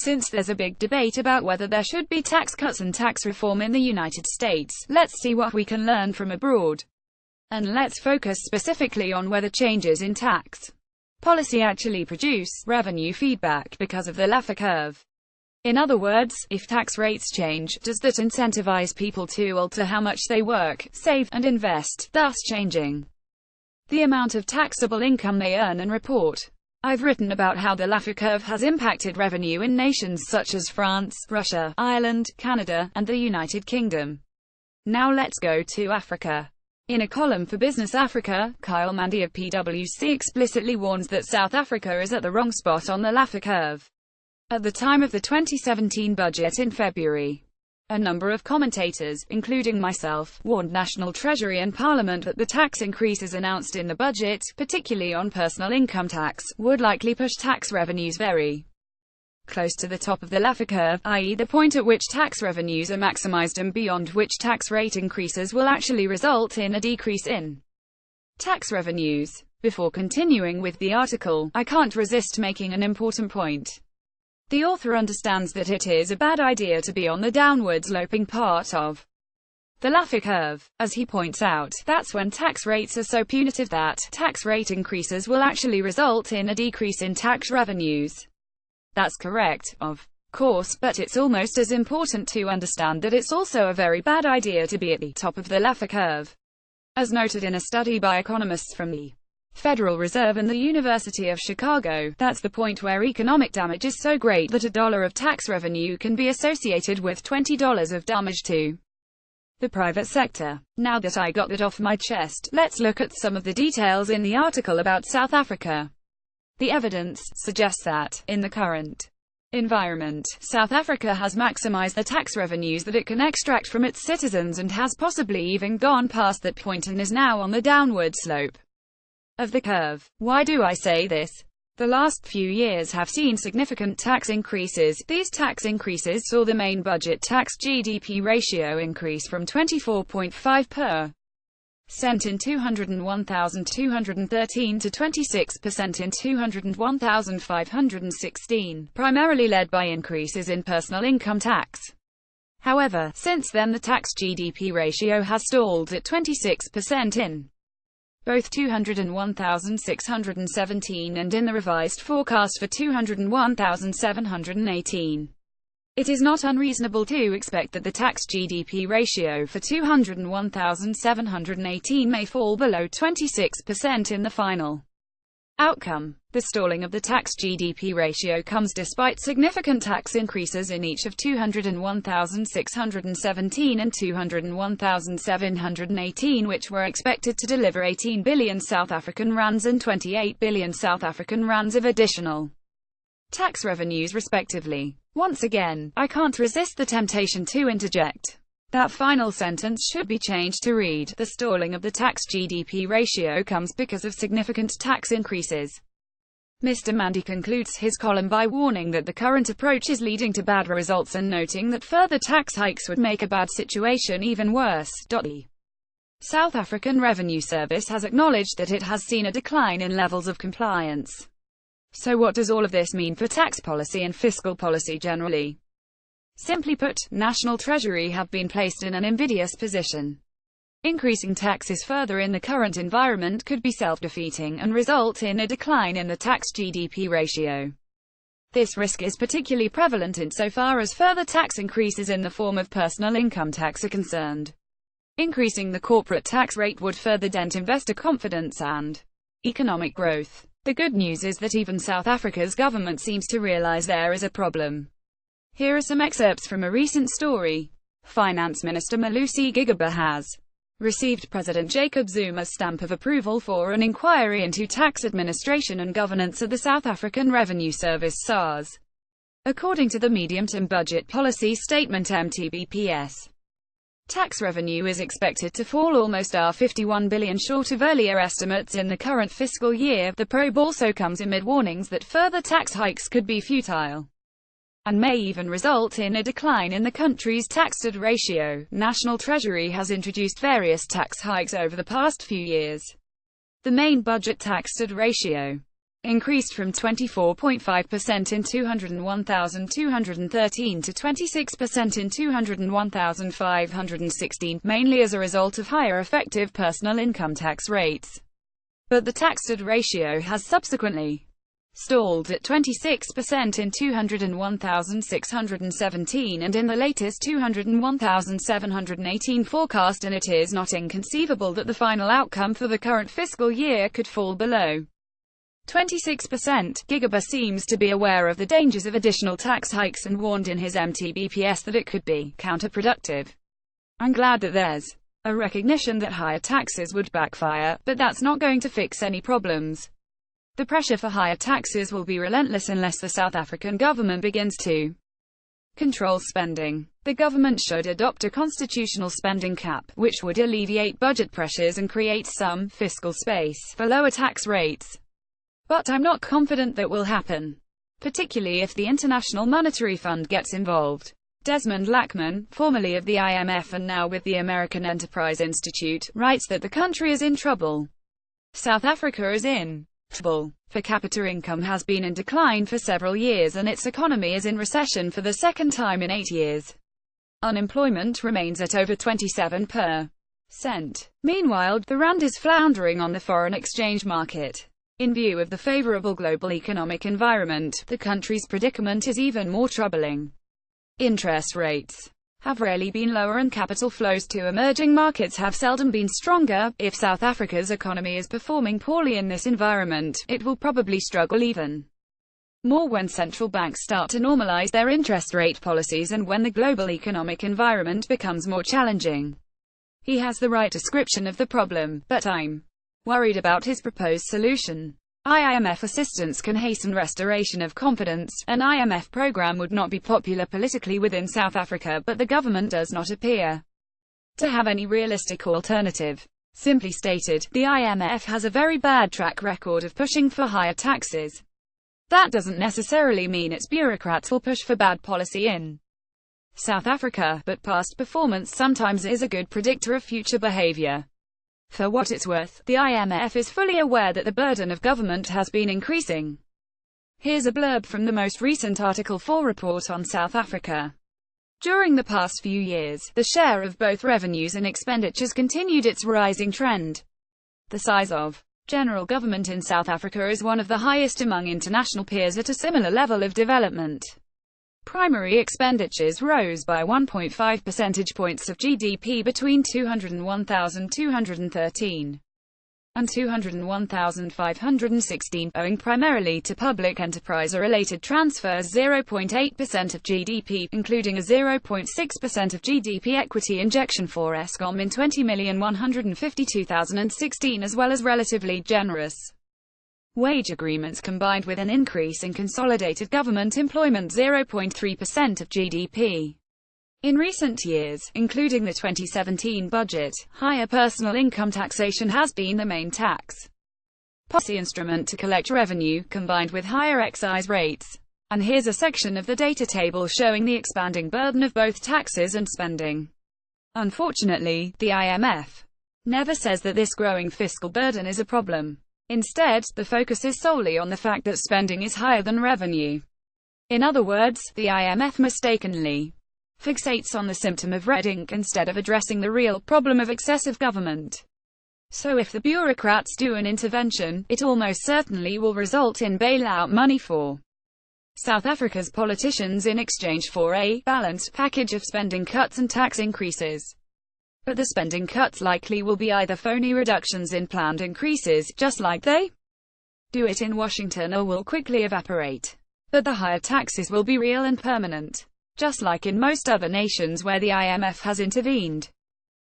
Since there's a big debate about whether there should be tax cuts and tax reform in the United States, let's see what we can learn from abroad. And let's focus specifically on whether changes in tax policy actually produce revenue feedback because of the Laffer Curve. In other words, if tax rates change, does that incentivize people to alter how much they work, save, and invest, thus changing the amount of taxable income they earn and report? I've written about how the Laffer Curve has impacted revenue in nations such as France, Russia, Ireland, Canada, and the United Kingdom. Now let's go to Africa. In a column for BizNis Africa, Mandy of PwC explicitly warns that South Africa is at the wrong spot on the Laffer Curve. At the time of the 2017 budget in February, a number of commentators, including myself, warned National Treasury and Parliament that the tax increases announced in the budget, particularly on personal income tax, would likely push tax revenues very close to the top of the Laffer Curve, i.e. the point at which tax revenues are maximized and beyond which tax rate increases will actually result in a decrease in tax revenues. Before continuing with the article, I can't resist making an important point. The author understands that it is a bad idea to be on the downward sloping part of the Laffer Curve. As he points out, that's when tax rates are so punitive that tax rate increases will actually result in a decrease in tax revenues. That's correct, of course, but it's almost as important to understand that it's also a very bad idea to be at the top of the Laffer Curve. As noted in a study by economists from the Federal Reserve and the University of Chicago, that's the point where economic damage is so great that $1 of tax revenue can be associated with $20 of damage to the private sector. Now that I got that off my chest, let's look at some of the details in the article about South Africa. The evidence suggests that, in the current environment, South Africa has maximized the tax revenues that it can extract from its citizens and has possibly even gone past that point and is now on the downward slope of the curve. Why do I say this? The last few years have seen significant tax increases. These tax increases saw the main budget tax-GDP ratio increase from 24.5% in 201,213 to 26% in 201,516, primarily led by increases in personal income tax. However, since then the tax-GDP ratio has stalled at 26% in both 201,617 and in the revised forecast for 201,718. It is not unreasonable to expect that the tax-GDP ratio for 201,718 may fall below 26% in the final outcome. The stalling of the tax-GDP ratio comes despite significant tax increases in each of 201,617 and 201,718, which were expected to deliver 18 billion South African rands and 28 billion South African rands of additional tax revenues respectively. Once again, I can't resist the temptation to interject. That final sentence should be changed to read, the stalling of the tax-GDP ratio comes because of significant tax increases. Mr. Mandy concludes his column by warning that the current approach is leading to bad results and noting that further tax hikes would make a bad situation even worse. The South African Revenue Service has acknowledged that it has seen a decline in levels of compliance. So what does all of this mean for tax policy and fiscal policy generally? Simply put, National Treasury have been placed in an invidious position. Increasing taxes further in the current environment could be self-defeating and result in a decline in the tax-GDP ratio. This risk is particularly prevalent insofar as further tax increases in the form of personal income tax are concerned. Increasing the corporate tax rate would further dent investor confidence and economic growth. The good news is that even South Africa's government seems to realize there is a problem. Here are some excerpts from a recent story. Finance Minister Malusi Gigaba has received President Jacob Zuma's stamp of approval for an inquiry into tax administration and governance at the South African Revenue Service SARS. According to the Medium-Term Budget Policy Statement MTBPS, tax revenue is expected to fall almost R51 billion short of earlier estimates in the current fiscal year. The probe also comes amid warnings that further tax hikes could be futile and may even result in a decline in the country's tax-to ratio. National Treasury has introduced various tax hikes over the past few years. The main budget tax-to ratio increased from 24.5% in 201,213 to 26% in 201,516, mainly as a result of higher effective personal income tax rates. But the tax-to ratio has subsequently stalled at 26% in 201,617 and in the latest 201,718 forecast, and it is not inconceivable that the final outcome for the current fiscal year could fall below 26%. Gigaba seems to be aware of the dangers of additional tax hikes and warned in his MTBPS that it could be counterproductive. I'm glad that there's a recognition that higher taxes would backfire, but that's not going to fix any problems. The pressure for higher taxes will be relentless unless the South African government begins to control spending. The government should adopt a constitutional spending cap, which would alleviate budget pressures and create some fiscal space for lower tax rates. But I'm not confident that will happen, particularly if the International Monetary Fund gets involved. Desmond Lackman, formerly of the IMF and now with the American Enterprise Institute, writes that the country is in trouble. South Africa is in trouble. Per capita income has been in decline for several years and its economy is in recession for the second time in 8 years. Unemployment remains at over 27%. Meanwhile, the rand is floundering on the foreign exchange market. In view of the favorable global economic environment, the country's predicament is even more troubling. Interest rates have rarely been lower and capital flows to emerging markets have seldom been stronger. If South Africa's economy is performing poorly in this environment, it will probably struggle even more when central banks start to normalize their interest rate policies and when the global economic environment becomes more challenging. He has the right description of the problem, but I'm worried about his proposed solution. IMF assistance can hasten restoration of confidence. An IMF program would not be popular politically within South Africa, but the government does not appear to have any realistic alternative. Simply stated, the IMF has a very bad track record of pushing for higher taxes. That doesn't necessarily mean its bureaucrats will push for bad policy in South Africa, but past performance sometimes is a good predictor of future behavior. For what it's worth, the IMF is fully aware that the burden of government has been increasing. Here's a blurb from the most recent Article 4 report on South Africa. During the past few years, the share of both revenues and expenditures continued its rising trend. The size of general government in South Africa is one of the highest among international peers at a similar level of development. Primary expenditures rose by 1.5 percentage points of GDP between 201,213 and 201,516, owing primarily to public enterprise-related transfers. 0.8% of GDP, including a 0.6% of GDP equity injection for Eskom in 20,152,016, as well as relatively generous wage agreements combined with an increase in consolidated government employment. 0.3% of GDP. In recent years, including the 2017 budget, higher personal income taxation has been the main tax policy instrument to collect revenue, combined with higher excise rates. And here's a section of the data table showing the expanding burden of both taxes and spending. Unfortunately, the IMF never says that this growing fiscal burden is a problem. Instead, the focus is solely on the fact that spending is higher than revenue. In other words, the IMF mistakenly fixates on the symptom of red ink instead of addressing the real problem of excessive government. So if the bureaucrats do an intervention, it almost certainly will result in bailout money for South Africa's politicians in exchange for a balanced package of spending cuts and tax increases. But the spending cuts likely will be either phony reductions in planned increases, just like they do it in Washington, or will quickly evaporate. But the higher taxes will be real and permanent, just like in most other nations where the IMF has intervened.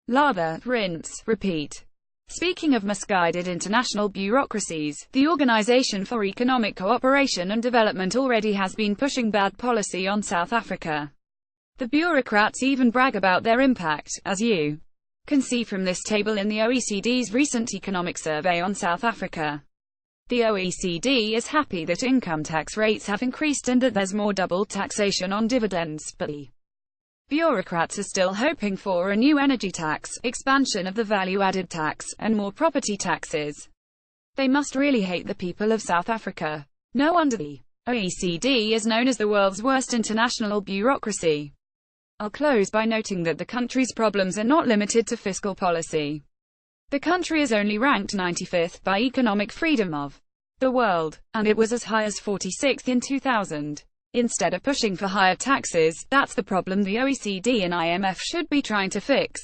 Lather, rinse, repeat. Speaking of misguided international bureaucracies, the Organization for Economic Cooperation and Development already has been pushing bad policy on South Africa. The bureaucrats even brag about their impact, as you can see from this table in the OECD's recent economic survey on South Africa. The OECD is happy that income tax rates have increased and that there's more double taxation on dividends, but the bureaucrats are still hoping for a new energy tax, expansion of the value-added tax, and more property taxes. They must really hate the people of South Africa. No wonder the OECD is known as the world's worst international bureaucracy. I'll close by noting that the country's problems are not limited to fiscal policy. The country is only ranked 95th by economic freedom of the world, and it was as high as 46th in 2000. Instead of pushing for higher taxes, that's the problem the OECD and IMF should be trying to fix.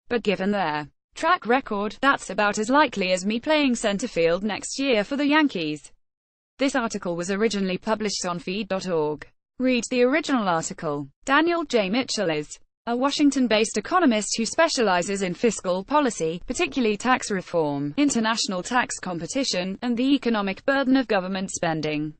But given their track record, that's about as likely as me playing center field next year for the Yankees. This article was originally published on feed.org. Read the original article. Daniel J. Mitchell is a Washington-based economist who specializes in fiscal policy, particularly tax reform, international tax competition, and the economic burden of government spending.